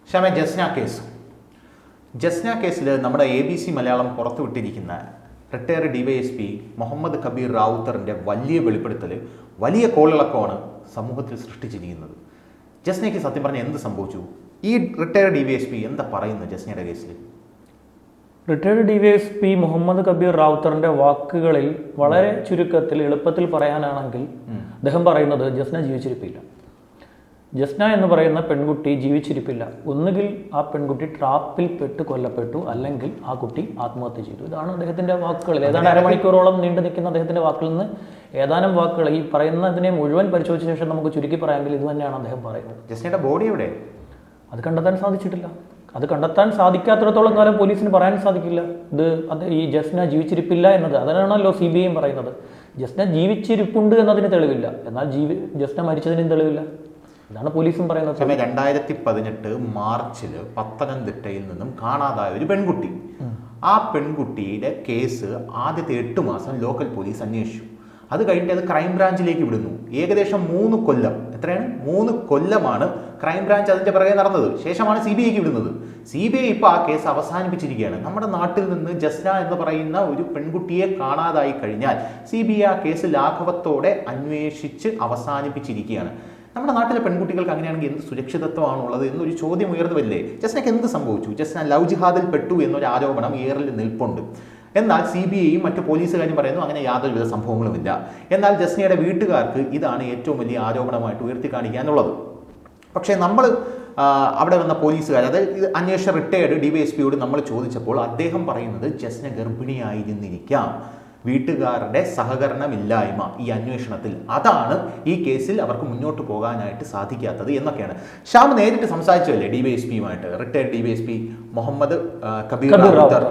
ക്ഷമ ജസ്ന കേസിൽ നമ്മുടെ ABC മലയാളം പുറത്തുവിട്ടിരിക്കുന്ന റിട്ടയർഡ് DYSP മുഹമ്മദ് കബീർ റാവുത്തറിൻ്റെ വലിയ വെളിപ്പെടുത്തൽ വലിയ കോളിളക്കമാണ് സമൂഹത്തിൽ സൃഷ്ടിച്ചിരിക്കുന്നത്. ജസ്നയ്ക്ക് സത്യം പറഞ്ഞാൽ എന്ത് സംഭവിച്ചു? ഈ റിട്ടയർഡ് DYSP എന്താ പറയുന്നത് ജസ്നയുടെ കേസിൽ? റിട്ടയർഡ് DYSP മുഹമ്മദ് കബീർ റാവുത്തറിന്റെ വാക്കുകളിൽ വളരെ ചുരുക്കത്തിൽ എളുപ്പത്തിൽ പറയാനാണെങ്കിൽ അദ്ദേഹം പറയുന്നത് ജസ്ന ജീവിച്ചിരിപ്പില്ല. ജസ്ന എന്ന് പറയുന്ന പെൺകുട്ടി ജീവിച്ചിരിപ്പില്ല. ഒന്നുകിൽ ആ പെൺകുട്ടി ട്രാപ്പിൽ പെട്ട് കൊല്ലപ്പെട്ടു, അല്ലെങ്കിൽ ആ കുട്ടി ആത്മഹത്യ ചെയ്തു. ഇതാണ് അദ്ദേഹത്തിന്റെ വാക്കുകളിൽ. ഏതാണ്ട് അരമണിക്കൂറോളം നീണ്ടു നിൽക്കുന്ന അദ്ദേഹത്തിന്റെ വാക്കുകളിൽ നിന്ന് ഏതാനും വാക്കുകൾ ഈ പറയുന്നതിനെ മുഴുവൻ പരിശോധിച്ച ശേഷം നമുക്ക് ചുരുക്കി പറയാമെങ്കിൽ ഇത് തന്നെയാണ് അദ്ദേഹം പറയുന്നത്. ജസ്നയുടെ ബോഡി എവിടെ? അത് കണ്ടെത്താൻ സാധിച്ചിട്ടില്ല. അത് കണ്ടെത്താൻ സാധിക്കാത്തിടത്തോളം കാലം പോലീസിന് പറയാൻ സാധിക്കില്ല ഈ ജസ്ന ജീവിച്ചിരിപ്പില്ല എന്നത്. അതിനാണല്ലോ CBI പറയുന്നത്. ജസ്ന ജീവിച്ചിരിപ്പുണ്ട് എന്നതിന് തെളിവില്ല, എന്നാൽ ജസ്ന മരിച്ചതിനും തെളിവില്ല. ഇതാണ് പോലീസും പറയുന്നത്. 2018 മാർച്ചിൽ പത്തനംതിട്ടയിൽ നിന്നും കാണാതായ ഒരു പെൺകുട്ടി. ആ പെൺകുട്ടിയുടെ കേസ് ആദ്യത്തെ 8 മാസം ലോക്കൽ പോലീസ് അന്വേഷിച്ചു. അത് കഴിഞ്ഞിട്ട് അത് ക്രൈംബ്രാഞ്ചിലേക്ക് വിടുന്നു. ഏകദേശം 3 കൊല്ലം. എത്രയാണ്? 3 കൊല്ലമാണ് ക്രൈംബ്രാഞ്ച് അതിൻ്റെ പിറകെ നടന്നത്. ശേഷമാണ് CBIക്ക് വിടുന്നത്. CBI ഇപ്പോൾ ആ കേസ് അവസാനിപ്പിച്ചിരിക്കുകയാണ്. നമ്മുടെ നാട്ടിൽ നിന്ന് ജസ്ന എന്ന് പറയുന്ന ഒരു പെൺകുട്ടിയെ കാണാതായി കഴിഞ്ഞാൽ CBI ആ കേസ് ലാഘവത്തോടെ അന്വേഷിച്ച് അവസാനിപ്പിച്ചിരിക്കുകയാണ്. നമ്മുടെ നാട്ടിലെ പെൺകുട്ടികൾക്ക് അങ്ങനെയാണെങ്കിൽ എന്ത് സുരക്ഷിതത്വമാണുള്ളത് എന്നൊരു ചോദ്യം ഉയർന്നു വരില്ലേ? ജസ്നയ്ക്ക് എന്ത് സംഭവിച്ചു? ജസ്ന ലവ് ജിഹാദിൽ പെട്ടു എന്നൊരു ആരോപണം ഏറിൽ നിൽപ്പുണ്ട്. എന്നാൽ CBIയും മറ്റു പോലീസുകാരും പറയുന്നു അങ്ങനെ യാതൊരുവിധ സംഭവങ്ങളുമില്ല. എന്നാൽ ജസ്നയുടെ വീട്ടുകാർക്ക് ഇതാണ് ഏറ്റവും വലിയ ആരോപണമായിട്ട് ഉയർത്തി കാണിക്കാനുള്ളത്. പക്ഷേ നമ്മൾ അവിടെ വന്ന പോലീസുകാർ, അതായത് അന്വേഷണ റിട്ടയർഡ് DYSPയോട് നമ്മൾ ചോദിച്ചപ്പോൾ അദ്ദേഹം പറയുന്നത് ജസ്ന ഗർഭിണിയായിരുന്നിരിക്കാം. വീട്ടുകാരുടെ സഹകരണമില്ലായ്മ ഈ അന്വേഷണത്തിൽ, അതാണ് ഈ കേസിൽ അവർക്ക് മുന്നോട്ട് പോകാനായിട്ട് സാധിക്കാത്തത് എന്നൊക്കെയാണ്. ശ്യാം നേരിട്ട് സംസാരിച്ചതല്ലേ DYSPയുമായിട്ട്, റിട്ടയർഡ് DYSP മുഹമ്മദ് കബീർ റാവുത്തർ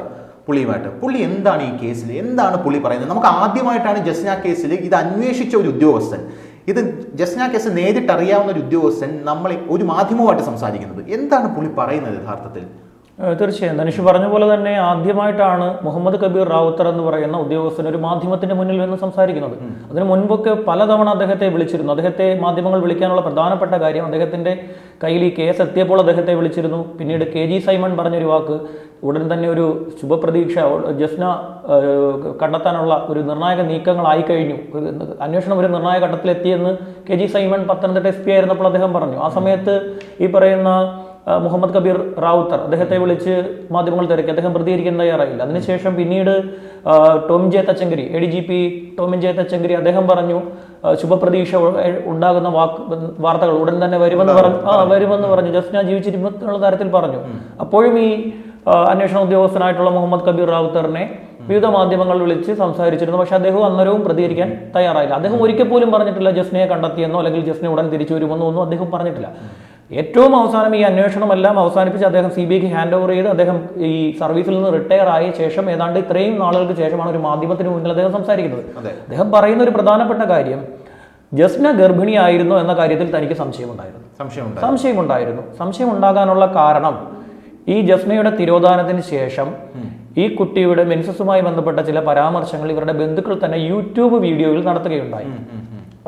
പുള്ളിയുമായിട്ട്? പുള്ളി എന്താണ് ഈ കേസിൽ, എന്താണ് പുള്ളി പറയുന്നത്? നമുക്ക് ആദ്യമായിട്ടാണ് ജസ്ന കേസിൽ ഇത് അന്വേഷിച്ച ഒരു ഉദ്യോഗസ്ഥൻ, ഇത് ജസ്ന കേസ് നേരിട്ട് അറിയാവുന്ന ഒരു ഉദ്യോഗസ്ഥൻ നമ്മൾ ഒരു മാധ്യമവുമായിട്ട് സംസാരിക്കുന്നത്. എന്താണ് പുള്ളി പറയുന്നത് യഥാർത്ഥത്തിൽ? തീർച്ചയായും ധനുഷ് പറഞ്ഞ പോലെ തന്നെ ആദ്യമായിട്ടാണ് മുഹമ്മദ് കബീർ റാവുത്തർ എന്ന് പറയുന്ന ഉദ്യോഗസ്ഥൻ ഒരു മാധ്യമത്തിന്റെ മുന്നിൽ നിന്ന് സംസാരിക്കുന്നത്. അതിനു മുൻപൊക്കെ പലതവണ അദ്ദേഹത്തെ വിളിച്ചിരുന്നു. അദ്ദേഹത്തെ മാധ്യമങ്ങൾ വിളിക്കാനുള്ള പ്രധാനപ്പെട്ട കാര്യം, അദ്ദേഹത്തിന്റെ കയ്യിൽ ഈ കേസ് എത്തിയപ്പോൾ അദ്ദേഹത്തെ വിളിച്ചിരുന്നു. പിന്നീട് KG സൈമൺ പറഞ്ഞൊരു വാക്ക്, ഉടൻ തന്നെ ഒരു ശുഭപ്രതീക്ഷ, ജസ്ന കണ്ടെത്താനുള്ള ഒരു നിർണായക നീക്കങ്ങളായി കഴിഞ്ഞു, അന്വേഷണം ഒരു നിർണായക ഘട്ടത്തിലെത്തിയെന്ന് KG സൈമൺ പത്തനംതിട്ട SP ആയിരുന്നപ്പോൾ അദ്ദേഹം പറഞ്ഞു. ആ സമയത്ത് ഈ പറയുന്ന മുഹമ്മദ് കബീർ റാവുത്തർ അദ്ദേഹത്തെ വിളിച്ച് മാധ്യമങ്ങൾ തിരക്കി. അദ്ദേഹം പ്രതികരിക്കാൻ തയ്യാറായില്ല. അതിനുശേഷം പിന്നീട് Tomin J Thachankary, ADGP Tomin J Thachankary അദ്ദേഹം പറഞ്ഞു ശുഭപ്രതീക്ഷ ഉണ്ടാകുന്ന വാർത്തകൾ ഉടൻ തന്നെ വരുമെന്ന് പറഞ്ഞു. ജസ്ന ജീവിച്ചിരിക്കുന്ന തരത്തിൽ പറഞ്ഞു. അപ്പോഴും ഈ അന്വേഷണ ഉദ്യോഗസ്ഥനായിട്ടുള്ള മുഹമ്മദ് കബീർ റാവുത്തറിനെ വിവിധ മാധ്യമങ്ങൾ വിളിച്ച് സംസാരിച്ചിരുന്നു. പക്ഷെ അദ്ദേഹം അന്നേരവും പ്രതികരിക്കാൻ തയ്യാറായില്ല. അദ്ദേഹം ഒരിക്കൽ പോലും പറഞ്ഞിട്ടില്ല ജസ്നയെ കണ്ടെത്തിയെന്നോ അല്ലെങ്കിൽ ജസ്ന ഉടൻ തിരിച്ചു വരുമെന്നോ ഒന്നും അദ്ദേഹം പറഞ്ഞിട്ടില്ല. ഏറ്റവും അവസാനം ഈ അന്വേഷണമെല്ലാം അവസാനിപ്പിച്ച് അദ്ദേഹം CBIക്ക് ഹാൻഡ് ഓവർ ചെയ്ത് അദ്ദേഹം ഈ സർവീസിൽ നിന്ന് റിട്ടയർ ആയ ശേഷം ഏതാണ്ട് ഇത്രയും നാളുകൾക്ക് ശേഷമാണ് ഒരു മാധ്യമത്തിന് മുന്നിൽ അദ്ദേഹം സംസാരിക്കുന്നത്. അദ്ദേഹം പറയുന്ന ഒരു പ്രധാനപ്പെട്ട കാര്യം, ജസ്ന ഗർഭിണിയായിരുന്നു എന്ന കാര്യത്തിൽ തനിക്ക് സംശയമുണ്ടായിരുന്നു. സംശയം ഉണ്ടാകാനുള്ള കാരണം, ഈ ജസ്നയുടെ തിരോധാനത്തിന് ശേഷം ഈ കുട്ടിയുടെ മെൻസസുമായി ബന്ധപ്പെട്ട ചില പരാമർശങ്ങൾ ഇവരുടെ ബന്ധുക്കൾ തന്നെ YouTube വീഡിയോയിൽ നടത്തുകയുണ്ടായി.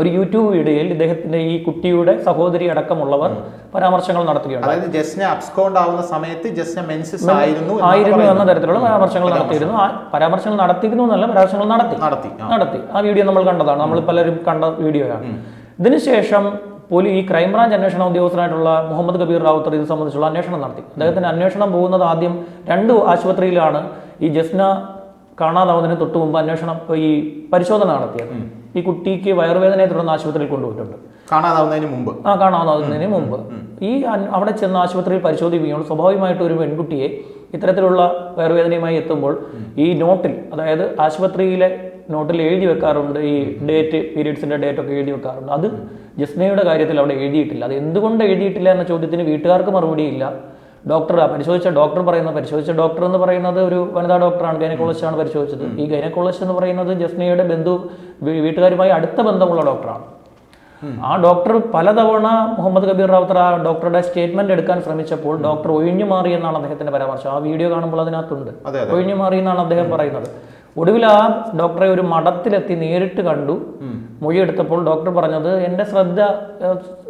ഒരു YouTube വീഡിയോയിൽ ഇദ്ദേഹത്തിന്റെ ഈ കുട്ടിയുടെ സഹോദരി അടക്കമുള്ളവർ പരാമർശങ്ങൾ നടത്തുകയുണ്ടായി. അതായത് ജസ്ന അബ്സ്കോണ്ട് ആവുന്ന സമയത്ത് ജസ്ന മെൻസസ് ആയിരുന്നു എന്ന തരത്തിലുള്ള പരാമർശങ്ങൾ നടത്തിയിരുന്നു. പരാമർശങ്ങൾ നടത്തി. ആ വീഡിയോ നമ്മൾ കണ്ടതാണ്, നമ്മൾ പലരും കണ്ട വീഡിയോയാണ്. ഇതിനുശേഷം ഈ ക്രൈംബ്രാഞ്ച് അന്വേഷണ ഉദ്യോഗസ്ഥനായിട്ടുള്ള മുഹമ്മദ് കബീർ റാവുത്തർ ഇത് സംബന്ധിച്ചുള്ള അന്വേഷണം നടത്തി. അദ്ദേഹത്തിന്റെ അന്വേഷണം പോകുന്നത് ആദ്യം 2 ആശുപത്രിയിലാണ്. ഈ ജസ്ന കാണാതാവുന്നതിന് തൊട്ട് മുമ്പ് ഈ പരിശോധന നടത്തിയത്. ഈ കുട്ടിക്ക് വയറുവേദനയെ തുടർന്ന് ആശുപത്രിയിൽ കൊണ്ടുപോയിട്ടുണ്ട്. കാണാവുന്നതിന് മുമ്പ് ഈ അവിടെ ചെന്ന് ആശുപത്രിയിൽ പരിശോധിക്കുകയാണ്. സ്വാഭാവികമായിട്ട് ഒരു പെൺകുട്ടിയെ ഇത്തരത്തിലുള്ള വയറുവേദനയുമായി എത്തുമ്പോൾ ഈ നോട്ടിൽ, അതായത് ആശുപത്രിയിലെ നോട്ടിൽ എഴുതി വെക്കാറുണ്ട്, ഈ പീരീഡ്സിന്റെ ഡേറ്റ് ഒക്കെ എഴുതി വെക്കാറുണ്ട്. അത് ജസ്നയുടെ കാര്യത്തിൽ അവിടെ എഴുതിയിട്ടില്ല. അത് എന്തുകൊണ്ട് എഴുതിയിട്ടില്ല എന്ന ചോദ്യത്തിന് വീട്ടുകാർക്ക് മറുപടിയില്ല. പരിശോധിച്ച ഡോക്ടർ എന്ന് പറയുന്നത് ഒരു വനിതാ ഡോക്ടറാണ്, ഗൈനക്കോളജിസ്റ്റാണ് പരിശോധിച്ചത്. ഈ ഗൈനക്കോളജിസ്റ്റ് എന്ന് പറയുന്നത് ജസ്നയുടെ വീട്ടുകാരുമായി അടുത്ത ബന്ധമുള്ള ഡോക്ടറാണ്. ആ ഡോക്ടർ പലതവണ മുഹമ്മദ് കബീർ റാവുത്തർ ആ ഡോക്ടറുടെ സ്റ്റേറ്റ്മെന്റ് എടുക്കാൻ ശ്രമിച്ചപ്പോൾ ഡോക്ടർ ഒഴിഞ്ഞു മാറി എന്നാണ് അദ്ദേഹത്തിന്റെ പരാമർശം. ആ വീഡിയോ കാണുമ്പോൾ അതിനകത്തുണ്ട്, ഒഴിഞ്ഞു മാറി എന്നാണ് അദ്ദേഹം പറയുന്നത്. ഒടുവിൽ ആ ഡോക്ടറെ ഒരു മഠത്തിലെത്തി നേരിട്ട് കണ്ടു. മൊഴിയെടുത്തപ്പോൾ ഡോക്ടർ പറഞ്ഞത് എൻ്റെ ശ്രദ്ധ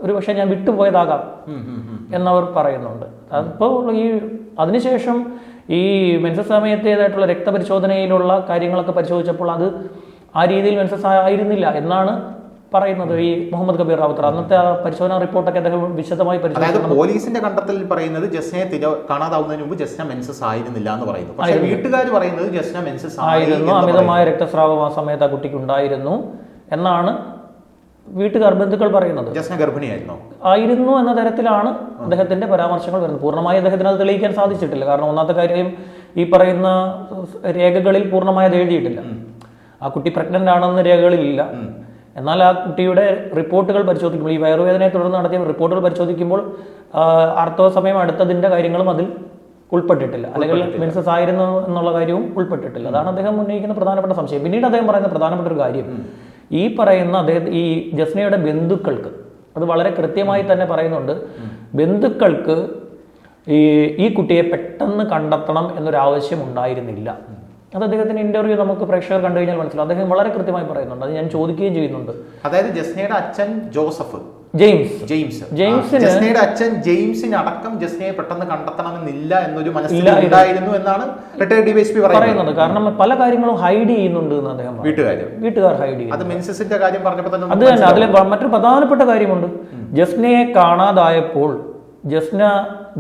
ഒരു പക്ഷേ ഞാൻ വിട്ടുപോയതാകാം എന്നവർ പറയുന്നുണ്ട്. അപ്പോൾ അതിനുശേഷം ഈ മെൻസസ് സമയത്തേതായിട്ടുള്ള രക്തപരിശോധനയിലുള്ള കാര്യങ്ങളൊക്കെ പരിശോധിച്ചപ്പോൾ അത് ആ രീതിയിൽ മെൻസസ് ആയിരുന്നില്ല എന്നാണ് പറയുന്നത് ഈ മുഹമ്മദ് കബീർ റാവുത്തർ. അന്നത്തെ ആ പരിശോധനാ റിപ്പോർട്ടൊക്കെ അദ്ദേഹം വിശദമായി പരിശോധിച്ചു. പോലീസിന്റെ കണ്ടെത്തലിൽ പറയുന്നത് ജസ്നയെ കാണാതാവുന്നതിന് മുമ്പ് ജസ്ന മെൻസസ് ആയിരുന്നില്ല എന്ന് പറയുന്നു. പക്ഷേ വീട്ടുകാർ പറയുന്നത് ജസ്ന മെൻസസ് ആയിരുന്നു, അമിതമായ രക്തസ്രാവം ആ സമയത്ത് ആ കുട്ടിക്ക് ഉണ്ടായിരുന്നു എന്നാണ് വീട്ടുകാർ ബന്ധുക്കൾ പറയുന്നത്. ജസ്ന ഗർഭിണിയായിരുന്നു ആയിരുന്നു എന്ന തരത്തിലാണ് അദ്ദേഹത്തിന്റെ പരാമർശങ്ങൾ വരുന്നത്. പൂർണ്ണമായി അദ്ദേഹത്തിന് അത് തെളിയിക്കാൻ സാധിച്ചിട്ടില്ല. കാരണം ഒന്നാമത്തെ കാര്യം ഈ പറയുന്ന രേഖകളിൽ പൂർണ്ണമായത് എഴുതിയിട്ടില്ല. ആ കുട്ടി പ്രഗ്നന്റ് ആണെന്ന് രേഖകളിലില്ല. എന്നാൽ ആ കുട്ടിയുടെ റിപ്പോർട്ടുകൾ പരിശോധിക്കുമ്പോൾ, ഈ വയറുവേദനയെ തുടർന്ന് നടത്തിയ റിപ്പോർട്ടുകൾ പരിശോധിക്കുമ്പോൾ ആർത്തവ സമയം അടുത്തതിന്റെ കാര്യങ്ങളും അതിൽ ഉൾപ്പെട്ടിട്ടില്ല, അല്ലെങ്കിൽ മെൻസസ് ആയിരുന്നു എന്നുള്ള കാര്യവും ഉൾപ്പെട്ടിട്ടില്ല. അതാണ് അദ്ദേഹം ഉന്നയിക്കുന്ന പ്രധാനപ്പെട്ട സംശയം. പിന്നീട് അദ്ദേഹം പറയുന്ന പ്രധാനപ്പെട്ട ഒരു കാര്യം, ഈ പറയുന്ന ഈ ജസ്നയുടെ ബന്ധുക്കൾക്ക് അത് വളരെ കൃത്യമായി തന്നെ പറയുന്നുണ്ട്, ബന്ധുക്കൾക്ക് ഈ കുട്ടിയെ പെട്ടെന്ന് കണ്ടെത്തണം എന്നൊരാവശ്യം ഉണ്ടായിരുന്നില്ല. അത് അദ്ദേഹത്തിന്റെ ഇന്റർവ്യൂ നമുക്ക് പ്രേക്ഷകർ കണ്ടു കഴിഞ്ഞാൽ മനസ്സിലാവും. അദ്ദേഹം വളരെ കൃത്യമായി പറയുന്നുണ്ട്. അത് ഞാൻ ചോദിക്കുകയും ചെയ്യുന്നുണ്ട്. അതായത് ജസ്നയുടെ അച്ഛൻ ജോസഫ് ജെയിംസിന്റെ അച്ഛൻ ജെയിംസിന് അടക്കം ജസ്നയെ പെട്ടെന്ന് കണ്ടെത്തണമെന്നില്ല എന്നൊരു മനസ്സിലായിരുന്നു എന്നാണ് റിട്ടയർഡ് ഡിവൈഎസ്പി പറയുന്നത്. കാരണം പല കാര്യങ്ങളും ഹൈഡ് ചെയ്യുന്നുണ്ട് എന്ന് അദ്ദേഹം വീട്ടുകാർ ഹൈഡ് ചെയ്യും. അത് മെൻസസിന്റെ കാര്യം പറഞ്ഞപ്പോൾ തന്നെ അത് തന്നെ. അതിലെ മറ്റൊരു പ്രധാനപ്പെട്ട കാര്യമുണ്ട്. ജസ്നയെ കാണാതായപ്പോൾ ജസ്ന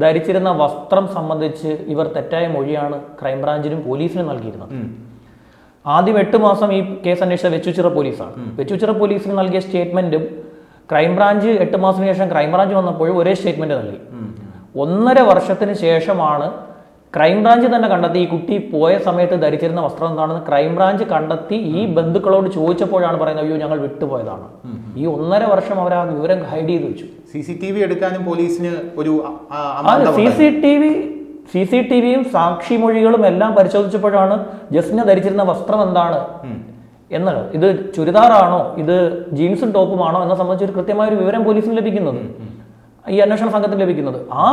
ധരിച്ചിരുന്ന വസ്ത്രം സംബന്ധിച്ച് ഇവർ തെറ്റായ മൊഴിയാണ് ക്രൈംബ്രാഞ്ചിനും പോലീസിനും നൽകിയിരുന്നത്. ആദ്യം 8 മാസം ഈ കേസ് അന്വേഷിച്ച വെച്ചുച്ചിറ പോലീസാണ്. വെച്ചുച്ചിറ പോലീസിന് നൽകിയ സ്റ്റേറ്റ്മെന്റും ക്രൈംബ്രാഞ്ച് 8 മാസത്തിന് ശേഷം ക്രൈംബ്രാഞ്ച് വന്നപ്പോഴും ഒരേ സ്റ്റേറ്റ്മെന്റ് നൽകി. 1.5 വർഷത്തിന് ശേഷമാണ് ക്രൈംബ്രാഞ്ച് തന്നെ കണ്ടെത്തി ഈ കുട്ടി പോയ സമയത്ത് ധരിച്ചിരുന്ന വസ്ത്രം എന്താണെന്ന് ക്രൈംബ്രാഞ്ച് കണ്ടെത്തി ഈ ബന്ധുക്കളോട് ചോദിച്ചപ്പോഴാണ് പറയുന്നത്, അയ്യോ ഞങ്ങൾ വിട്ടുപോയതാണ്. ഈ 1.5 വർഷം അവർ ആ വിവരം ഹൈഡ് ചെയ്ത് വെച്ചു. CCTV എടുക്കാനും പോലീസിന് ഒരു CCTVയും സാക്ഷിമൊഴികളും എല്ലാം പരിശോധിച്ചപ്പോഴാണ് ജസ്ന ധരിച്ചിരുന്ന വസ്ത്രം എന്താണ് എന്നത്, ഇത് ചുരിദാറാണോ ഇത് ജീൻസും ടോപ്പുമാണോ എന്നെ സംബന്ധിച്ച് ഒരു കൃത്യമായ ഒരു വിവരം പോലീസിന് ലഭിക്കുന്നത്, ഈ അന്വേഷണ സംഘത്തിന് ലഭിക്കുന്നത്. ആ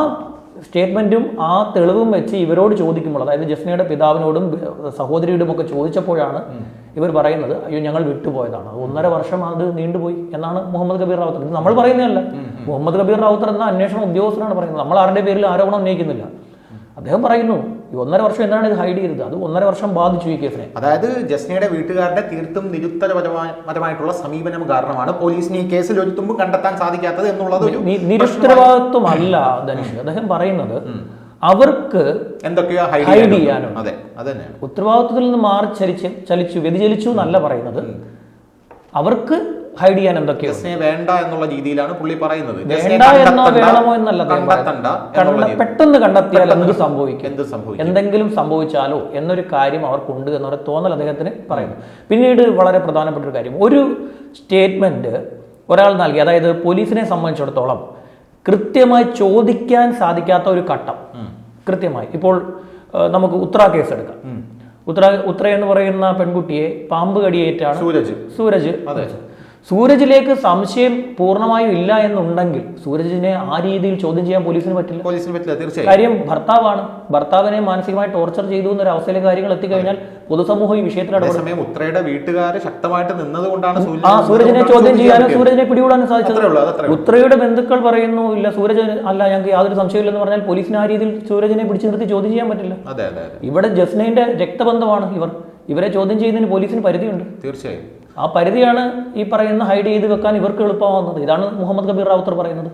സ്റ്റേറ്റ്മെന്റും ആ തെളിവും വെച്ച് ഇവരോട് ചോദിക്കുമ്പോൾ, അതായത് ജസ്നയുടെ പിതാവിനോടും സഹോദരിയോടും ഒക്കെ ചോദിച്ചപ്പോഴാണ് ഇവർ പറയുന്നത്, അയ്യോ ഞങ്ങൾ വിട്ടുപോയതാണ്, 1.5 വർഷം അത് നീണ്ടുപോയി എന്നാണ് മുഹമ്മദ് കബീർ റാവുത്തർ. ഇത് നമ്മൾ പറയുന്നതല്ല, മുഹമ്മദ് കബീർ റാവുത്തർ എന്ന അന്വേഷണ ഉദ്യോഗസ്ഥനാണ് പറയുന്നത്. നമ്മൾ ആരുടെ പേരിൽ ആരോപണം ഉന്നയിക്കുന്നില്ല. അദ്ദേഹം പറയുന്നു ഈ 1.5 വർഷം എന്താണ് ഇത് ഹൈഡ് ചെയ്തത്, അത് 1.5 വർഷം ബാധിച്ചു ഈ കേസിനെ. അതായത് ജസ്നയുടെ വീട്ടുകാരുടെ തീർത്തും നിരുത്തരപരമായിട്ടുള്ള സമീപനം കാരണമാണ് പോലീസിന് ഈ കേസിൽ ഒരു തുമ്പ് കണ്ടെത്താൻ സാധിക്കാത്തത് എന്നുള്ളത് നിരുത്തരവാദിത്വമല്ല ധനുഷ്. അദ്ദേഹം പറയുന്നത് അവർക്ക് എന്തൊക്കെയോ ഹൈഡ് ചെയ്യാനുണ്ട്. അതെ, അതന്നെ. ഉത്തരവാദിത്വത്തിൽ നിന്ന് മാറി വ്യതിചലിച്ചു എന്നല്ല പറയുന്നത്, അവർക്ക് ഹൈഡ് ചെയ്യാൻ എന്തൊക്കെയോ വേണ്ട എന്നുള്ള രീതിയിലാണ് പുള്ളി പറയുന്നത്. വേണമോ എന്നല്ല, പെട്ടെന്ന് കണ്ടെത്തിയാൽ എന്ത് സംഭവിക്കും, എന്തെങ്കിലും സംഭവിച്ചാലോ എന്നൊരു കാര്യം അവർക്കുണ്ട് എന്നൊരു തോന്നൽ അദ്ദേഹത്തിന് പറയുന്നു. പിന്നീട് വളരെ പ്രധാനപ്പെട്ട ഒരു കാര്യം, ഒരു സ്റ്റേറ്റ്മെന്റ് ഒരാൾ നൽകി, അതായത് പോലീസിനെ സംബന്ധിച്ചിടത്തോളം കൃത്യമായി ചോദിക്കാൻ സാധിക്കാത്ത ഒരു ഘട്ടം കൃത്യമായി. ഇപ്പോൾ നമുക്ക് ഉത്ര കേസ് എടുക്കാം. ഉത്ര എന്ന് പറയുന്ന പെൺകുട്ടിയെ പാമ്പ് കടിയേറ്റാണ് സൂരജ് സൂരജിലേക്ക് സംശയം പൂർണ്ണമായും ഇല്ല എന്നുണ്ടെങ്കിൽ സൂരജിനെ ആ രീതിയിൽ ചോദ്യം ചെയ്യാൻ പോലീസിന് പറ്റില്ല. തീർച്ചയായും. കാര്യം ഭർത്താവാണ്, ഭർത്താവിനെ മാനസികമായി ടോർച്ചർ ചെയ്തു എന്നൊരു അവസ്ഥയിലെ കാര്യങ്ങൾ എത്തിക്കഴിഞ്ഞാൽ പൊതുസമൂഹം ഈ വിഷയത്തിൽ ഇടപെടും. ഉത്രയുടെ വീട്ടുകാരെ ശക്തമായിട്ട് നിന്നതുകൊണ്ടാണ് സൂരജിനെ ചോദ്യം ചെയ്യാനും സൂരജിനെ പിടികൂടാനും സാധിച്ചത്. ഉത്രയുടെ ബന്ധുക്കൾ പറയുന്നു, ഇല്ല സൂരജ് അല്ല, ഞങ്ങൾക്ക് യാതൊരു സംശയമില്ലെന്ന് പറഞ്ഞാൽ പോലീസിന് ആ രീതിയിൽ സൂരജിനെ പിടിച്ചു നിർത്തി ചോദ്യം ചെയ്യാൻ പറ്റില്ല. ഇവിടെ ജസ്നയുടെ രക്തബന്ധമാണ് ഇവരെ ചോദ്യം ചെയ്യുന്നതിന് പോലീസിന് പരിധിയുണ്ട്. തീർച്ചയായും. ആ പരിധിയാണ് ഈ പറയുന്ന ഹൈഡ് ചെയ്ത് വെക്കാൻ ഇവർക്ക് എളുപ്പമാവുന്നത്. ഇതാണ് മുഹമ്മദ് കബീർ റാവുത്തർ പറയുന്നത്.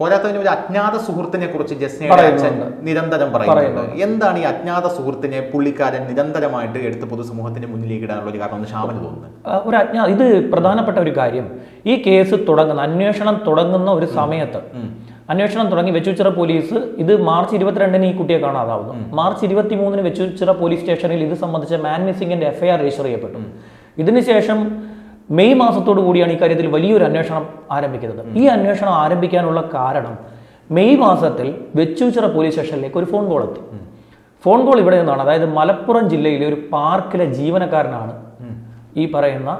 പോരാത്തതിന് ഒരു അജ്ഞാത സുഹൃത്തിനെ കുറിച്ച് ജസ്നയുടെ അച്ഛൻ നിരന്തരം പറയുന്നുണ്ട്. എന്താണ് ഈ അജ്ഞാത സുഹൃത്തിനെ പുള്ളിക്കാരൻ നിരന്തരമായിട്ട് എടുത്ത് പൊതുസമൂഹത്തിന്റെ മുന്നിലേക്ക് ഇടാനുള്ള ഒരു കാരണം ഷാമിന് തോന്നുന്നത്? ഇത് പ്രധാനപ്പെട്ട ഒരു കാര്യം. ഈ കേസ് അന്വേഷണം തുടങ്ങുന്ന ഒരു സമയത്ത് അന്വേഷണം തുടങ്ങി വെച്ചുച്ചിറ പോലീസ് ഇത് മാർച്ച് 22 ഈ കുട്ടിയെ കാണാതാവുന്നു. മാർച്ച് 23 വെച്ചുച്ചിറ പോലീസ് സ്റ്റേഷനിൽ ഇത് സംബന്ധിച്ച മാൻ മിസ്സിംഗിന്റെ FIR രജിസ്റ്റർ ചെയ്യപ്പെട്ടു. ഇതിനുശേഷം മെയ് മാസത്തോടു കൂടിയാണ് ഈ കാര്യത്തിൽ വലിയൊരു അന്വേഷണം ആരംഭിക്കുന്നത്. ഈ അന്വേഷണം ആരംഭിക്കാനുള്ള കാരണം മെയ് മാസത്തിൽ വെച്ചുച്ചിറ പോലീസ് സ്റ്റേഷനിലേക്ക് ഒരു ഫോൺ കോൾ എത്തി. ഫോൺ കോൾ ഇവിടെ നിന്നാണ്, അതായത് മലപ്പുറം ജില്ലയിലെ ഒരു പാർക്കിലെ ജീവനക്കാരനാണ് ഈ പറയുന്ന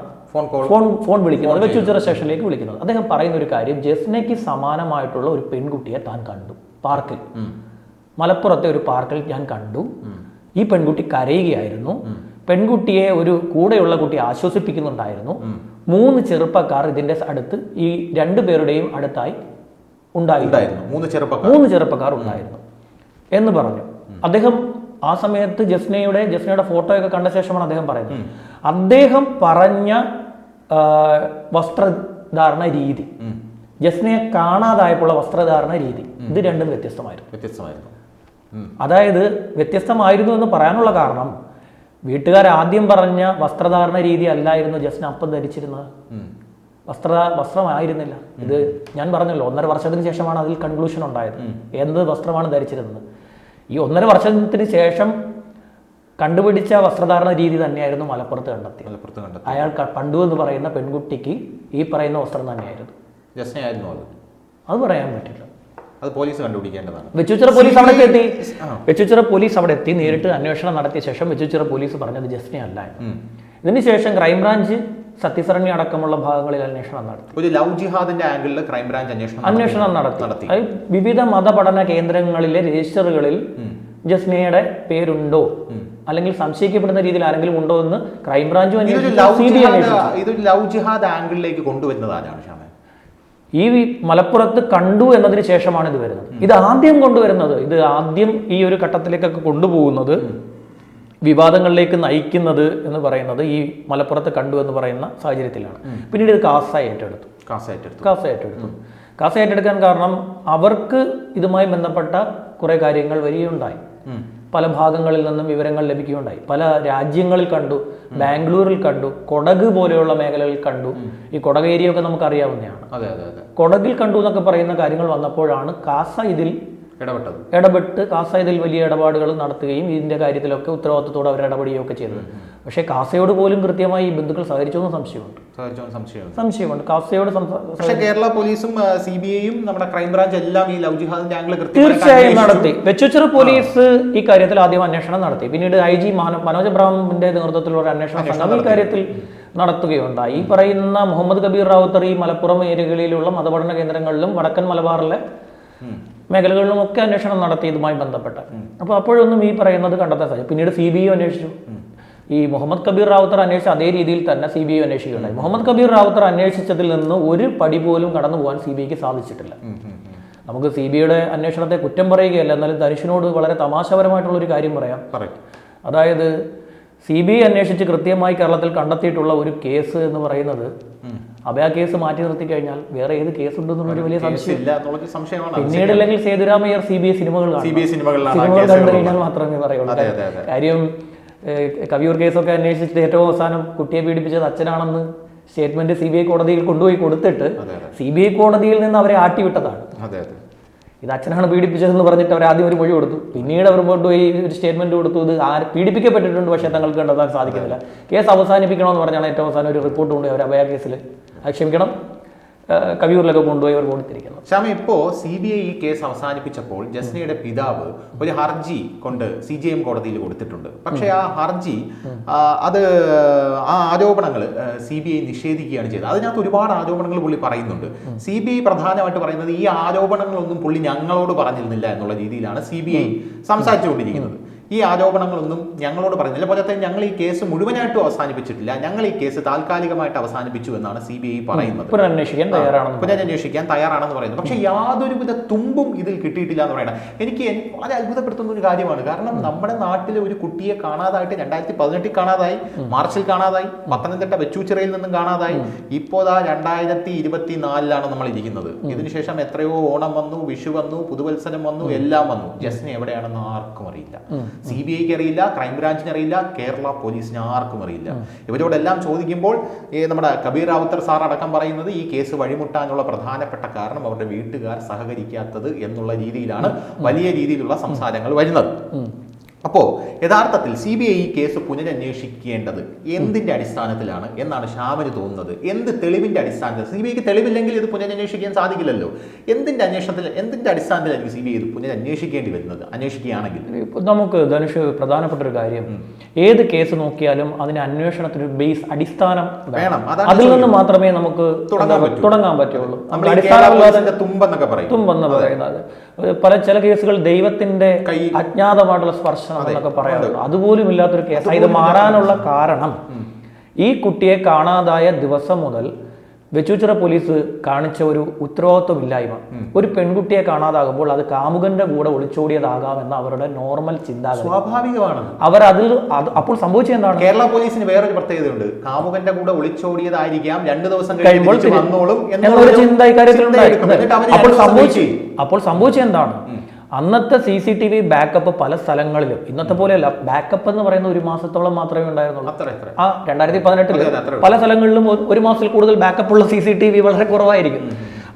ഫോൺ വിളിക്കുന്നത്, വെച്ചുച്ചിറ സ്റ്റേഷനിലേക്ക് വിളിക്കുന്നത്. അദ്ദേഹം പറയുന്ന ഒരു കാര്യം, ജസ്നയ്ക്ക് സമാനമായിട്ടുള്ള ഒരു പെൺകുട്ടിയെ താൻ കണ്ടു പാർക്കിൽ, മലപ്പുറത്തെ ഒരു പാർക്കിൽ ഞാൻ കണ്ടു. ഈ പെൺകുട്ടി കരയുകയായിരുന്നു. പെൺകുട്ടിയെ ഒരു കൂടെയുള്ള കുട്ടി ആശ്വസിപ്പിക്കുന്നുണ്ടായിരുന്നു. 3 ചെറുപ്പക്കാർ ഇതിന്റെ അടുത്ത് ഈ 2 പേരുടെയും അടുത്തായി ഉണ്ടായിരുന്നു. 3 ചെറുപ്പക്കാർ ഉണ്ടായിരുന്നു എന്ന് പറഞ്ഞു. അദ്ദേഹം ആ സമയത്ത് ജസ്നയുടെ ഫോട്ടോയൊക്കെ കണ്ട ശേഷമാണ് അദ്ദേഹം പറയുന്നത്. അദ്ദേഹം പറഞ്ഞ വസ്ത്രധാരണ രീതി, ജസ്നയെ കാണാതായപ്പോൾ വസ്ത്രധാരണ രീതി, ഇത് രണ്ടും വ്യത്യസ്തമായിരുന്നു. അതായത് വ്യത്യസ്തമായിരുന്നു എന്ന് പറയാനുള്ള കാരണം, വീട്ടുകാർ ആദ്യം പറഞ്ഞ വസ്ത്രധാരണ രീതി അല്ലായിരുന്നു ജസ്ന അപ്പം ധരിച്ചിരുന്നത്. വസ്ത്രമായിരുന്നില്ല. ഇത് ഞാൻ പറഞ്ഞല്ലോ, 1.5 വർഷത്തിന് ശേഷമാണ് അതിൽ കൺക്ലൂഷൻ ഉണ്ടായത്. എന്ത് വസ്ത്രമാണ് ധരിച്ചിരുന്നത്? ഈ 1.5 വർഷത്തിന് ശേഷം കണ്ടുപിടിച്ച വസ്ത്രധാരണ രീതി തന്നെയായിരുന്നു മലപ്പുറത്ത് കണ്ടെത്തിയത്. അയാൾ പണ്ടു എന്ന് പറയുന്ന പെൺകുട്ടിക്ക് ഈ പറയുന്ന വസ്ത്രം തന്നെയായിരുന്നു. അത് പറയാൻ പറ്റില്ല. അത് പോലീസ് കണ്ടുപിടിക്കേണ്ടതാണ്. വെച്ചുച്ചിറ പോലീസ് അവിടെ എത്തി നേരിട്ട് അന്വേഷണം നടത്തിയ ശേഷം വെച്ചുച്ചിറ പോലീസ് പറഞ്ഞത് ജസ്നയല്ല. ഇതിനുശേഷം ക്രൈംബ്രാഞ്ച് സത്യസരണി അടക്കമുള്ള ഭാഗങ്ങളിൽ അന്വേഷണം നടത്തി. ഒരു ലവ് ജിഹാദിന്റെ ആംഗിളിൽ ക്രൈംബ്രാഞ്ച് അന്വേഷണം നടത്തി. വിവിധ മതപഠന കേന്ദ്രങ്ങളിലെ രജിസ്റ്ററുകളിൽ ജസ്നയുടെ പേരുണ്ടോ അല്ലെങ്കിൽ സംശയിക്കപ്പെടുന്ന രീതിയിൽ ആരെങ്കിലും ഉണ്ടോ എന്ന് ക്രൈംബ്രാഞ്ചും ഇതൊരു ലവ് ജിഹാദ് ആംഗിളിലേക്ക് കൊണ്ടുവരുന്നതാണ്. ഈ മലപ്പുറത്ത് കണ്ടു എന്നതിന് ശേഷമാണ് ഇത് വരുന്നത്. ഇത് ആദ്യം ഈ ഒരു ഘട്ടത്തിലേക്കൊക്കെ കൊണ്ടുപോകുന്നത്, വിവാദങ്ങളിലേക്ക് നയിക്കുന്നത് എന്ന് പറയുന്നത് ഈ മലപ്പുറത്ത് കണ്ടു എന്ന് പറയുന്ന സാഹചര്യത്തിലാണ്. പിന്നീട് ഇത് കാസ ഏറ്റെടുക്കാൻ കാരണം അവർക്ക് ഇതുമായി ബന്ധപ്പെട്ട കുറെ കാര്യങ്ങൾ വരികയുണ്ടായി. പല ഭാഗങ്ങളിൽ നിന്നും വിവരങ്ങൾ ലഭിക്കുകയുണ്ടായി. പല രാജ്യങ്ങളിൽ കണ്ടു, ബാംഗ്ലൂരിൽ കണ്ടു, കൊടക് പോലെയുള്ള മേഖലകളിൽ കണ്ടു. ഈ കൊടക് ഏരിയ ഒക്കെ നമുക്ക് അറിയാവുന്നതാണ്. കൊടകിൽ കണ്ടു എന്നൊക്കെ പറയുന്ന കാര്യങ്ങൾ വന്നപ്പോഴാണ് കാസ ഇതിൽ ഇടപെട്ട് കാസ ഇതിൽ വലിയ ഇടപാടുകൾ നടത്തുകയും ഇതിന്റെ കാര്യത്തിലൊക്കെ ഉത്തരവാദിത്തത്തോടെ അവർ ഇടപെടുകയൊക്കെ ചെയ്തത്. പക്ഷേ കാസയോട് പോലും കൃത്യമായി ഈ ബന്ധുക്കൾ സഹകരിച്ചോന്ന് സംശയമുണ്ട്. കാസയോട് കേരള പോലീസും CBIയും നമ്മുടെ ക്രൈംബ്രാഞ്ച് എല്ലാം ഈ ലവ് ജിഹാദിന്റെ ആംഗിൾ തീർച്ചയായും നടത്തി. വെച്ചുച്ചിറ പോലീസ് ഈ കാര്യത്തിൽ ആദ്യം അന്വേഷണം നടത്തി. പിന്നീട് IG മനോജ് അബ്രഹാമിന്റെ നേതൃത്വത്തിലുള്ള ഒരു അന്വേഷണ സംഘം ഈ കാര്യത്തിൽ നടത്തുകയുണ്ടായി. ഈ പറയുന്ന മുഹമ്മദ് കബീർ റാവുത്തർ ഈ മലപ്പുറം ഏരിയകളിലുള്ള മതപഠന കേന്ദ്രങ്ങളിലും വടക്കൻ മലബാറിലെ മേഖലകളിലും ഒക്കെ അന്വേഷണം നടത്തി ഇതുമായി ബന്ധപ്പെട്ട. അപ്പോൾ അപ്പോഴൊന്നും ഈ പറയുന്നത് കണ്ടെത്താൻ സാധിക്കും. പിന്നീട് CBI അന്വേഷിച്ചു. ഈ മുഹമ്മദ് കബീർ റാവുത്തർ അന്വേഷിച്ച അതേ രീതിയിൽ തന്നെ CBI അന്വേഷിക്കുകയുണ്ടായി. മുഹമ്മദ് കബീർ റാവുത്തർ അന്വേഷിച്ചതിൽ നിന്ന് ഒരു പടി പോലും കടന്നു പോകാൻ CBIക്ക് സാധിച്ചിട്ടില്ല. നമുക്ക് CBIയുടെ അന്വേഷണത്തെ കുറ്റം പറയുകയല്ല, എന്നാലും ധനുഷിനോട് വളരെ തമാശപരമായിട്ടുള്ള ഒരു കാര്യം പറയാം. അതായത് CBI അന്വേഷിച്ച് കൃത്യമായി കേരളത്തിൽ കണ്ടെത്തിയിട്ടുള്ള ഒരു കേസ് എന്ന് പറയുന്നത്, അഭയ കേസ് മാറ്റി നിർത്തി കഴിഞ്ഞാൽ വേറെ ഏത് കേസ് ഉണ്ടെന്നുള്ളൊരു വലിയ സംശയമാണ്. പിന്നീട് അല്ലെങ്കിൽ സേതുരാമയ്യർ CBI സിനിമകൾ കണ്ടു കഴിഞ്ഞാൽ മാത്രമേ പറയുള്ളൂ. കാര്യം കവിയൂർ കേസൊക്കെ അന്വേഷിച്ചിട്ട് ഏറ്റവും അവസാനം കുട്ടിയെ പീഡിപ്പിച്ചത് അച്ഛനാണെന്ന് സ്റ്റേറ്റ്മെന്റ് CBI കോടതിയിൽ കൊണ്ടുപോയി കൊടുത്തിട്ട് CBI കോടതിയിൽ നിന്ന് അവരെ ആട്ടിവിട്ടതാണ്. ഇത് അച്ഛനാണ് പീഡിപ്പിച്ചതെന്ന് പറഞ്ഞിട്ട് അവർ ആദ്യം ഒരു മൊഴി കൊടുത്തു. പിന്നീട് അവർ കൊണ്ടുപോയി ഒരു സ്റ്റേറ്റ്മെന്റ് കൊടുത്തു, ഇത് പീഡിപ്പിക്കപ്പെട്ടിട്ടുണ്ട്, പക്ഷേ തങ്ങൾക്ക് കണ്ടെത്താൻ സാധിക്കുന്നില്ല. കേസ് അവസാനിപ്പിക്കണമെന്ന് പറഞ്ഞാണ് ഏറ്റവും അവസാനം ഒരു റിപ്പോർട്ട് കൊണ്ടുപോയി അവർ അഭയ കേസിൽ ക്ഷമിക്കണം കവിയൂരിലൊക്കെ കൊണ്ടുപോയി അവർ കൊടുത്തിരിക്കുന്നത്. ശ്യാമ, ഇപ്പോൾ CBI ഈ കേസ് അവസാനിപ്പിച്ചപ്പോൾ ജസ്നയുടെ പിതാവ് ഒരു ഹർജി കൊണ്ട് CJM കോടതിയിൽ കൊടുത്തിട്ടുണ്ട്. പക്ഷേ ആ ഹർജി അത് ആ ആരോപണങ്ങൾ CBI നിഷേധിക്കുകയാണ് ചെയ്തത്. അതിനകത്ത് ഒരുപാട് ആരോപണങ്ങൾ പുള്ളി പറയുന്നുണ്ട്. CBI പ്രധാനമായിട്ട് പറയുന്നത് ഈ ആരോപണങ്ങളൊന്നും പുള്ളി ഞങ്ങളോട് പറഞ്ഞിരുന്നില്ല എന്നുള്ള രീതിയിലാണ് CBI സംസാരിച്ചുകൊണ്ടിരിക്കുന്നത്. ഈ ആരോപണങ്ങളൊന്നും ഞങ്ങളോട് പറയുന്നില്ല, പോലെ തന്നെ ഞങ്ങൾ ഈ കേസ് മുഴുവനായിട്ടും അവസാനിപ്പിച്ചിട്ടില്ല, ഞങ്ങൾ ഈ കേസ് താൽക്കാലികമായിട്ട് അവസാനിപ്പിച്ചു എന്നാണ് CBI പറയുന്നത്. പുനരന്വേഷിക്കാൻ തയ്യാറാണെന്ന് പറയുന്നത്. പക്ഷെ യാതൊരുവിധ തുമ്പും ഇതിൽ കിട്ടിയിട്ടില്ല എന്ന് പറയണം. എനിക്ക് വളരെ അത്ഭുതപ്പെടുത്തുന്ന ഒരു കാര്യമാണ്. കാരണം നമ്മുടെ നാട്ടിലെ ഒരു കുട്ടിയെ കാണാതായിട്ട് 2018 കാണാതായി, മാർച്ചിൽ കാണാതായി, പത്തനംതിട്ട വെച്ചൂച്ചിറയിൽ നിന്നും കാണാതായി, ഇപ്പോൾ 2024 നമ്മൾ ഇരിക്കുന്നത്. ഇതിനുശേഷം എത്രയോ ഓണം വന്നു, വിഷു വന്നു, പുതുവത്സരം വന്നു, എല്ലാം വന്നു. ജസ്ന എവിടെയാണെന്ന് ആർക്കും അറിയില്ല. CBIക്ക് അറിയില്ല, ക്രൈംബ്രാഞ്ചിന് അറിയില്ല, കേരള പോലീസിന് ആർക്കും അറിയില്ല. ഇവരോടെല്ലാം ചോദിക്കുമ്പോൾ നമ്മുടെ കബീർ റാവുത്തർ സാർ അടക്കം പറയുന്നത് ഈ കേസ് വഴിമുട്ടാനുള്ള പ്രധാനപ്പെട്ട കാരണം അവരുടെ വീട്ടുകാർ സഹകരിക്കാത്തത് എന്നുള്ള രീതിയിലാണ് വലിയ രീതിയിലുള്ള സംസാരങ്ങൾ വരുന്നത്. അപ്പോൾ യഥാർത്ഥത്തിൽ CBI ഈ കേസ് പുനരന്വേഷിക്കേണ്ടത് എന്തിന്റെ അടിസ്ഥാനത്തിലാണ് എന്നാണ് ശ്യാമിന് തോന്നുന്നത്? എന്ത് തെളിവിന്റെ അടിസ്ഥാനത്തിൽ? CBIക്ക് തെളിവില്ലെങ്കിൽ ഇത് പുനരന്വേഷിക്കാൻ സാധിക്കില്ലല്ലോ. എന്തിന്റെ അടിസ്ഥാനത്തിലായിരിക്കും CBI ഇത് പുനരന്വേഷിക്കേണ്ടി വരുന്നത്? അന്വേഷിക്കുകയാണെങ്കിൽ നമുക്ക് ധനുഷ് പ്രധാനപ്പെട്ട ഒരു കാര്യം, ഏത് കേസ് നോക്കിയാലും അതിന് അന്വേഷണത്തിന് ഒരു ബേസ് അടിസ്ഥാനം വേണം. അതിൽ നിന്ന് മാത്രമേ നമുക്ക് തുടങ്ങാൻ പറ്റുള്ളൂ. തുമ്പെന്ന് പറയുന്നത് ചില കേസുകൾ ദൈവത്തിന്റെ അജ്ഞാതമായിട്ടുള്ള സ്പർശനം എന്നൊക്കെ പറയാറുണ്ട്. അതുപോലും ഇല്ലാത്തൊരു കേസ്. ഇത് മാറാനുള്ള കാരണം ഈ കുട്ടിയെ കാണാതായ ദിവസം മുതൽ വെച്ചൂച്ചിറ പോലീസ് കാണിച്ച ഒരു ഉത്തരവാദിത്വമില്ലായ്മ. ഒരു പെൺകുട്ടിയെ കാണാതാകുമ്പോൾ അത് കാമുകന്റെ കൂടെ ഒളിച്ചോടിയതാകാമെന്ന് അവരുടെ നോർമൽ ചിന്താഗതി. സ്വാഭാവികമാണ്. അവർ അപ്പോൾ സംഭവിച്ചത് എന്താണ്? കേരള പോലീസിന് വേറൊരു പ്രത്യേകതയുണ്ട്. കാമുകന്റെ കൂടെ ഒളിച്ചോടിയതായിരിക്കാം, 2 ദിവസം കഴിയുമ്പോൾ വന്നോളും എന്നൊരു ചിന്ത ഇക്കാര്യത്തിലുണ്ടായിരുന്നു. അപ്പോൾ സംഭവിച്ചത് എന്താണ്? അന്നത്തെ CCTV ബാക്കപ്പ് പല സ്ഥലങ്ങളിലും ഇന്നത്തെ പോലെയല്ല. ബാക്കപ്പ് എന്ന് പറയുന്ന 1 മാസത്തോളം മാത്രമേ ഉണ്ടായിരുന്നുള്ളൂ. 2018 പല സ്ഥലങ്ങളിലും 1 മാസത്തിൽ കൂടുതൽ ബാക്കപ്പ് ഉള്ള CCTV വളരെ കുറവായിരിക്കും.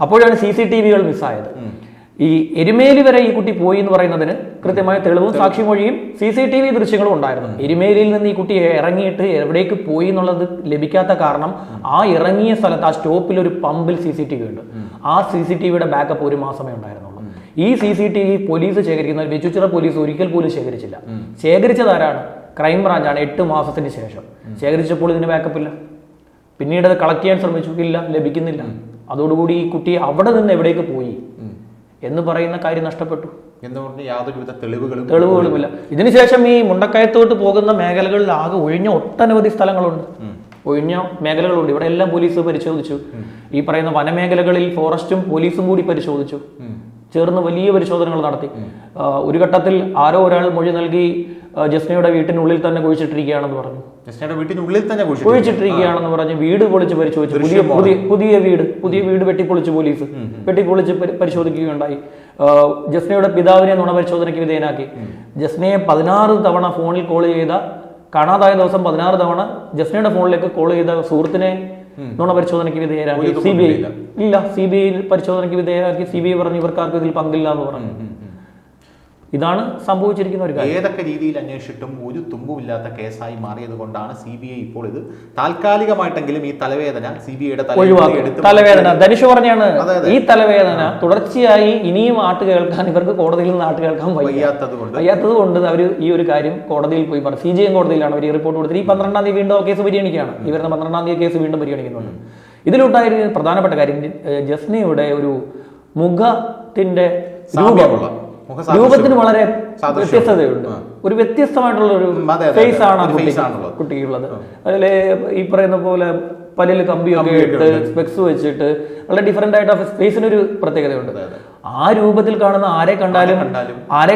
അപ്പോഴാണ് CCTVകൾ മിസ്സായത്. ഈ എരുമേലി വരെ ഈ കുട്ടി പോയി എന്ന് പറയുന്നതിന് കൃത്യമായ തെളിവും സാക്ഷിമൊഴിയും CCTV ദൃശ്യങ്ങളും ഉണ്ടായിരുന്നു. എരുമേലിയിൽ നിന്ന് ഈ കുട്ടി ഇറങ്ങിയിട്ട് എവിടേക്ക് പോയി എന്നുള്ളത് ലഭിക്കാത്ത കാരണം ആ ഇറങ്ങിയ സ്ഥലത്ത് ആ സ്റ്റോപ്പിൽ ഒരു പമ്പിൽ CCTV ഉണ്ട്. ആ CCTVയുടെ ബാക്കപ്പ് 1 മാസമേ ഉണ്ടായിരുന്നുള്ളൂ. ഈ CCTV പോലീസ് ശേഖരിക്കുന്ന വെച്ചൂച്ചിറ പോലീസ് ഒരിക്കൽ പോലും ശേഖരിച്ചില്ല. ശേഖരിച്ചത് ആരാണ്? ക്രൈംബ്രാഞ്ചാണ്. 8 മാസത്തിന് ശേഷം ശേഖരിച്ചപ്പോൾ ഇതിന് ബാക്കപ്പ് ഇല്ല. പിന്നീട് അത് കളക്ട് ചെയ്യാൻ ശ്രമിച്ചു, ഇല്ല, ലഭിക്കുന്നില്ല. അതോടുകൂടി ഈ കുട്ടി അവിടെ നിന്ന് എവിടേക്ക് പോയി എന്ന് പറയുന്ന കാര്യം നഷ്ടപ്പെട്ടു. എന്തുകൊണ്ട് യാതൊരുവിധ തെളിവുകളുമില്ല. ഇതിനുശേഷം ഈ മുണ്ടക്കയത്തോട്ട് പോകുന്ന മേഖലകളിൽ ആകെ ഒഴിഞ്ഞ ഒട്ടനവധി സ്ഥലങ്ങളുണ്ട്, ഒഴിഞ്ഞ മേഖലകളുണ്ട്. ഇവിടെ എല്ലാം പോലീസ് പരിശോധിച്ചു. ഈ പറയുന്ന വനമേഖലകളിൽ ഫോറസ്റ്റും പോലീസും കൂടി പരിശോധിച്ചു, ചേർന്ന് വലിയ പരിശോധനകൾ നടത്തി. ഒരു ഘട്ടത്തിൽ ആരോ ഒരാൾ മൊഴി നൽകി ജസ്നയുടെ വീട്ടിനുള്ളിൽ തന്നെ കുഴിച്ചിട്ടിരിക്കുകയാണെന്ന് പറഞ്ഞു. കുഴിച്ചിട്ടിരിക്കുകയാണെന്ന് പറഞ്ഞ് വീട് പൊളിച്ച് പരിശോധിച്ചു. പുതിയ വീട് വെട്ടിപ്പൊളിച്ച് പോലീസ് വെട്ടിപ്പൊളിച്ച് പരിശോധിക്കുകയുണ്ടായി. ജസ്നയുടെ പിതാവിനെ നുണ പരിശോധനയ്ക്ക് വിധേയനാക്കി. ജസ്നയെ 16 തവണ ഫോണിൽ കോൾ ചെയ്ത, കാണാതായ ദിവസം 16 തവണ ജസ്നയുടെ ഫോണിലേക്ക് കോൾ ചെയ്ത സുഹൃത്തിനെ നുണ പരിശോധനയ്ക്ക് വിധേയരാക്കി. CBI പരിശോധനയ്ക്ക് വിധേയരാക്കി. CBI പറഞ്ഞു ഇവർക്കാർക്കും ഇതിൽ പങ്കില്ല എന്ന് പറഞ്ഞു. ഇതാണ് സംഭവിച്ചിരിക്കുന്ന ഒരു കാര്യം. ഏതൊക്കെ രീതിയിൽ അന്വേഷിച്ചിട്ടും ഒരു തുമ്പുമില്ലാത്ത കേസായി മാറിയത് കൊണ്ടാണ് CBI ഇപ്പോൾ ഇത് താൽക്കാലികമായിട്ടെങ്കിലും ഈ തലവേദന CBIയുടെ തലവേദന ധനുഷ് പറഞ്ഞാണ്. ഈ തലവേദന തുടർച്ചയായി ഇനിയും ആട്ട് കേൾക്കാൻ ഇവർക്ക് കോടതിയിൽ നിന്ന് ആട്ട് കേൾക്കാൻ വയ്യാത്തത് കൊണ്ട് അവർ ഈ ഒരു കാര്യം കോടതിയിൽ പോയി പറഞ്ഞു. CJI കോടതിയിലാണ് അവർ ഈ റിപ്പോർട്ട് കൊടുത്തത്. ഈ 12-ാം തീയതി വീണ്ടും കേസ് പരിഗണിക്കുകയാണ്. ഈ വരുന്ന 12-ാം തീയതി കേസ് വീണ്ടും പരിഗണിക്കുന്നുണ്ട്. ഇതിലുണ്ടായ പ്രധാനപ്പെട്ട കാര്യം ജസ്നയുടെ ഒരു മുഖത്തിന്റെ രൂപത്തിന് വളരെ വ്യത്യസ്തതയുണ്ട്. ഒരു വ്യത്യസ്തമായിട്ടുള്ള ഒരു ഫേസ് ആണ് കുട്ടിക്കുള്ളത്. അതിലെ ഈ പറയുന്ന പോലെ പല്ലിൽ കമ്പിയൊക്കെ ഇട്ട് സ്പെക്സ് വെച്ചിട്ട് വളരെ ഡിഫറെന്റ് ആയിട്ട് ഫേസിനൊരു പ്രത്യേകതയുണ്ട്. ആ രൂപത്തിൽ കാണുന്ന ആരെ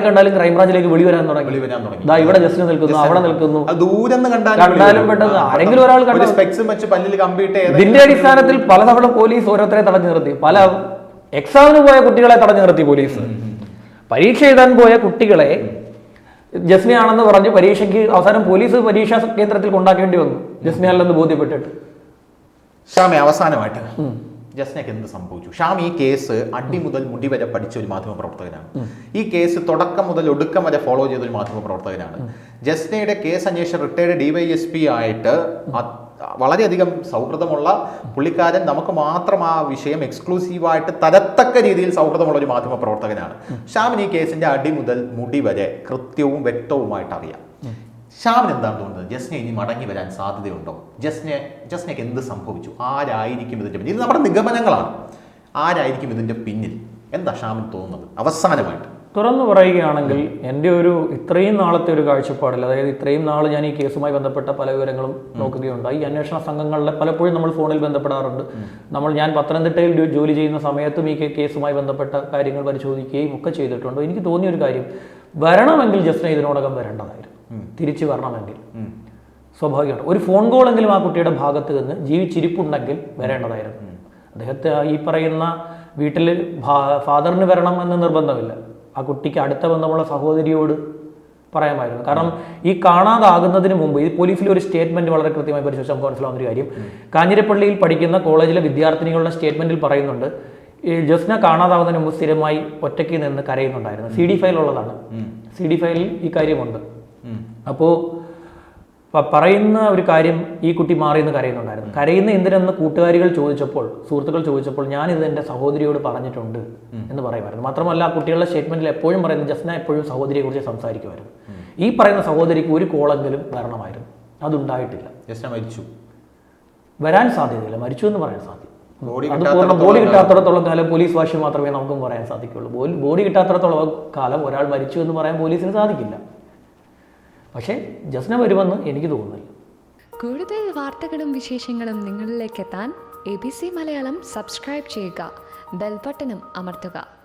കണ്ടാലും ക്രൈംബ്രാഞ്ചിലേക്ക് വെളി വരാൻ തുടങ്ങി. ഇവിടെ ജസ്റ്റ് നിൽക്കുന്നു, അവിടെ നിൽക്കുന്നു, കണ്ടാലും പെട്ടെന്ന് ആരെങ്കിലും ഒരാൾ ഇതിന്റെ അടിസ്ഥാനത്തിൽ പലതവണ പോലീസ് ഓരോരുത്തരെ തടഞ്ഞു നിർത്തി. പല എക്സാമിന് പോയ കുട്ടികളെ തടഞ്ഞു നിർത്തി പോലീസ്. പരീക്ഷ എഴുതാൻ പോയ കുട്ടികളെ ജസ്നയാണെന്ന് പറഞ്ഞ് പരീക്ഷയ്ക്ക് അവസാനം പോലീസ് പരീക്ഷാ കേന്ദ്രത്തിൽ കൊണ്ടാക്കേണ്ടി വന്നു, ജസ്നയല്ലെന്ന് ബോധ്യപ്പെട്ടിട്ട്. ഷാമി, അവസാനമായിട്ട് ജസ്നയ്ക്ക് എന്ത് സംഭവിച്ചു? ഷാം ഈ കേസ് അടി മുതൽ മുടി വരെ പഠിച്ച ഒരു മാധ്യമ പ്രവർത്തകനാണ്. ഈ കേസ് തുടക്കം മുതൽ ഒടുക്കം വരെ ഫോളോ ചെയ്ത ഒരു മാധ്യമ പ്രവർത്തകനാണ്. ജസ്നയുടെ കേസ് അന്വേഷണം റിട്ടയർഡ് DYSP ആയിട്ട് വളരെയധികം സൗഹൃദമുള്ള പുള്ളിക്കാരൻ, നമുക്ക് മാത്രം ആ വിഷയം എക്സ്ക്ലൂസീവായിട്ട് തരത്തക്ക രീതിയിൽ സൗഹൃദമുള്ള ഒരു മാധ്യമ പ്രവർത്തകനാണ്. ഷാമിന് ഈ കേസിന്റെ അടി മുതൽ മുടി വരെ കൃത്യവും വ്യക്തവുമായിട്ട് അറിയാം. ഷാമിന് എന്താണ് തോന്നുന്നത്? ജസ്ന ഇനി മടങ്ങി വരാൻ സാധ്യതയുണ്ടോ? ജസ്നയ്ക്ക് എന്ത് സംഭവിച്ചു? ആരായിരിക്കും ഇതിന്റെ പിന്നിൽ? ഇത് നമ്മുടെ നിഗമനങ്ങളാണ്. ആരായിരിക്കും ഇതിന്റെ പിന്നിൽ? എന്താ ഷാമിന് തോന്നുന്നത് അവസാനമായിട്ട്? തുറന്നു പറയുകയാണെങ്കിൽ എൻ്റെ ഒരു ഇത്രയും നാളത്തെ ഒരു കാഴ്ചപ്പാടിൽ, അതായത് ഇത്രയും നാൾ ഞാൻ ഈ കേസുമായി ബന്ധപ്പെട്ട പല വിവരങ്ങളും നോക്കുകയുണ്ടായി. ഈ അന്വേഷണ സംഘങ്ങളിലെ പലപ്പോഴും നമ്മൾ ഫോണിൽ ബന്ധപ്പെടാറുണ്ട്. ഞാൻ പത്തനംതിട്ടയിൽ ജോലി ചെയ്യുന്ന സമയത്തും ഈ കേസുമായി ബന്ധപ്പെട്ട കാര്യങ്ങൾ പരിശോധിക്കുകയും ഒക്കെ ചെയ്തിട്ടുണ്ട്. എനിക്ക് തോന്നിയൊരു കാര്യം, വരണമെങ്കിൽ ജസ്ന ഇതിനോടകം വരേണ്ടതായിരുന്നു. തിരിച്ചു വരണമെങ്കിൽ സ്വാഭാവികമാണ്. ഒരു ഫോൺ കോളെങ്കിലും ആ കുട്ടിയുടെ ഭാഗത്ത് നിന്ന് ജീവിച്ചിരിപ്പുണ്ടെങ്കിൽ വരേണ്ടതായിരുന്നു. അദ്ദേഹത്തെ ഈ പറയുന്ന വീട്ടിൽ ഫാദറിന് വരണം എന്ന് നിർബന്ധമില്ല. ആ കുട്ടിക്ക് അടുത്ത ബന്ധമുള്ള സഹോദരിയോട് പറയാമായിരുന്നു. കാരണം ഈ കാണാതാകുന്നതിന് മുമ്പ് ഈ പോലീസിലെ ഒരു സ്റ്റേറ്റ്മെന്റ് വളരെ കൃത്യമായി പരിശോധിച്ച് നമുക്ക് മനസ്സിലാവുന്ന ഒരു കാര്യം, കാഞ്ഞിരപ്പള്ളിയിൽ പഠിക്കുന്ന കോളേജിലെ വിദ്യാർത്ഥിനികളുടെ സ്റ്റേറ്റ്മെന്റിൽ പറയുന്നുണ്ട്, ഈ ജസ്ന കാണാതാകുന്നതിന് മുമ്പ് സ്ഥിരമായി ഒറ്റയ്ക്ക് നിന്ന് കരയുന്നുണ്ടായിരുന്നു. CD ഫയൽ ഉള്ളതാണ്. CD ഫയലിൽ ഈ കാര്യമുണ്ട്. അപ്പോൾ പറയുന്ന ഒരു കാര്യം, ഈ കുട്ടി മാറിയെന്ന് കരയുന്നുണ്ടായിരുന്നു. കരയുന്ന എന്തിനെന്ന് സുഹൃത്തുക്കൾ ചോദിച്ചപ്പോൾ ഞാനിത് എൻ്റെ സഹോദരിയോട് പറഞ്ഞിട്ടുണ്ട് എന്ന് പറയുമായിരുന്നു. മാത്രമല്ല ആ കുട്ടികളുടെ സ്റ്റേറ്റ്മെന്റിൽ എപ്പോഴും പറയുന്നത് ജസ്ന എപ്പോഴും സഹോദരിയെ കുറിച്ച് സംസാരിക്കുമായിരുന്നു. ഈ പറയുന്ന സഹോദരിക്ക് ഒരു കോളെങ്കിലും വരണമായിരുന്നു. അതുണ്ടായിട്ടില്ല. ജസ്ന മരിച്ചു, വരാൻ സാധ്യതയില്ല. മരിച്ചു എന്ന് പറയാൻ സാധ്യത. ബോഡി കിട്ടാത്തിടത്തോളം കാലം പോലീസ് ഭാഷ്യം മാത്രമേ നമുക്കും പറയാൻ സാധിക്കുള്ളൂ. ബോഡി കിട്ടാത്തിടത്തോളം കാലം ഒരാൾ മരിച്ചു എന്ന് പറയാൻ പോലീസിന് സാധിക്കില്ല. പക്ഷേ ജസ്ന വരുമെന്ന് എനിക്ക് തോന്നുന്നില്ല. കൂടുതൽ വാർത്തകളും വിശേഷങ്ങളും നിങ്ങളിലേക്ക് എത്താൻ ABC മലയാളം സബ്സ്ക്രൈബ് ചെയ്യുക, ബെൽബട്ടനും അമർത്തുക.